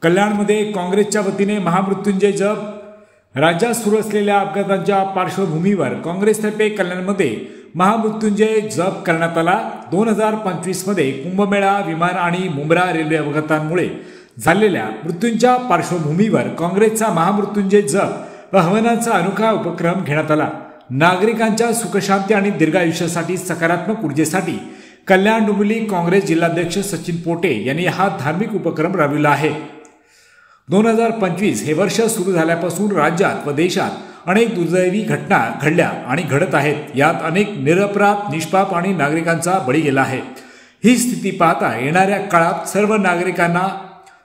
कल्याणमध्ये काँग्रेसच्या वतीने महामृत्युंजय जप राज्यात सुरू असलेल्या अपघातांच्या पार्श्वभूमीवर काँग्रेसतर्फे कल्याणमध्ये महामृत्युंजय जप करण्यात आला। 2025 मध्ये कुंभमेळा, विमान आणि मुंब्रा रेल्वे अपघातांमुळे झालेल्या मृत्यूंच्या पार्श्वभूमीवर काँग्रेसचा महामृत्युंजय जप व हवनाचा अनोखा उपक्रम घेण्यात आला। नागरिकांच्या सुखशांती आणि दीर्घायुष्यासाठी सकारात्मक ऊर्जेसाठी कल्याण डोंबिवली काँग्रेस जिल्हाध्यक्ष सचिन पोटे यांनी हा धार्मिक उपक्रम राबविला आहे। 2025 हे वर्ष सुरू झाल्यापासून राज्यात व देशात अनेक दुर्दैवी घटना घडल्या आणि घडत आहेत। यात अनेक निरपराध, निष्पाप आणि नागरिकांचा बळी गेला आहे। ही स्थिती पाहता येणाऱ्या काळात सर्व नागरिकांना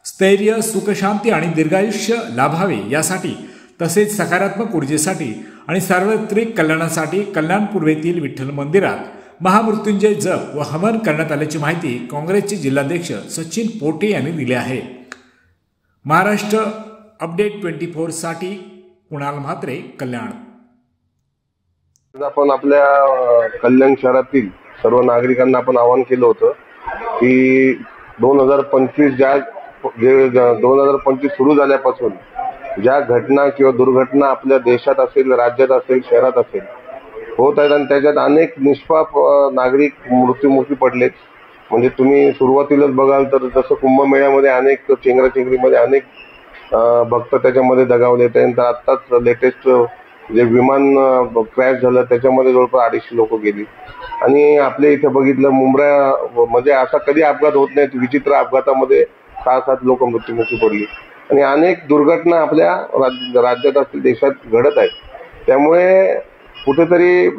स्थैर्य, सुखशांती आणि दीर्घायुष्य लाभावे यासाठी तसेच सकारात्मक ऊर्जेसाठी आणि सार्वत्रिक कल्याणासाठी कल्याण पूर्वेतील विठ्ठल मंदिरात महामृत्युंजय जप व हवन करण्यात आल्याची माहिती काँग्रेसचे जिल्हाध्यक्ष सचिन पोटे यांनी दिली आहे। महाराष्ट्र अपडेट 24 साठी कुणाल म्हात्रे, कल्याण। आपण आपल्या कल्याण शहरातील सर्व नागरिकांना आपण आवाहन केलं होतं की 2025 सुरू झाल्यापासून ज्या घटना किंवा दुर्घटना आपल्या देशात असेल, राज्यात असेल, शहरात असेल होत आहेत आणि त्याच्यात अनेक निष्पाप नागरिक मृत्युमुखी पडलेत। म्हणजे तुम्ही सुरुवातीलाच बघाल तर जसं कुंभमेळ्यामध्ये अनेक चेंगराचेंगरीमध्ये अनेक भक्त त्याच्यामध्ये दगावले। त्यानंतर आत्ताच लेटेस्ट जे विमान क्रॅश झालं त्याच्यामध्ये जवळपास 250 लोक गेली। आणि आपल्या इथे बघितलं मुंब्रा म्हणजे असा कधी अपघात होत नाही, विचित्र अपघातामध्ये 6-7 लोक मृत्युमुखी पडली आणि अनेक दुर्घटना आपल्या राज्यात असतील, देशात घडत आहेत। त्यामुळे कुठेतरी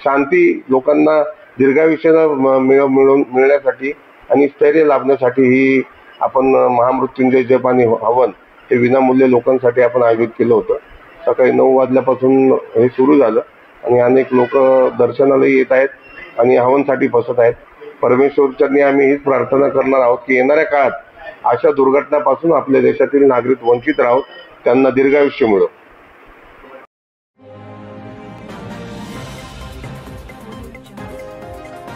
शांती लोकांना दीर्घायुष्य मिळण्यासाठी आणि स्थैर्य लाभण्यासाठी ही आपण महामृत्युंजय जप आणि हवन हे विनामूल्य लोकांसाठी आपण आयोजित केलं होतं। सकाळी 9 वाजल्यापासून हे सुरू झालं आणि अनेक लोक दर्शनाला येत आहेत आणि हवनसाठी बसत आहेत। परमेश्वरचरणी आम्ही हीच प्रार्थना करणार आहोत की येणाऱ्या काळात अशा दुर्घटनापासून आपल्या देशातील नागरिक वंचित राहून त्यांना दीर्घायुष्य मिळो।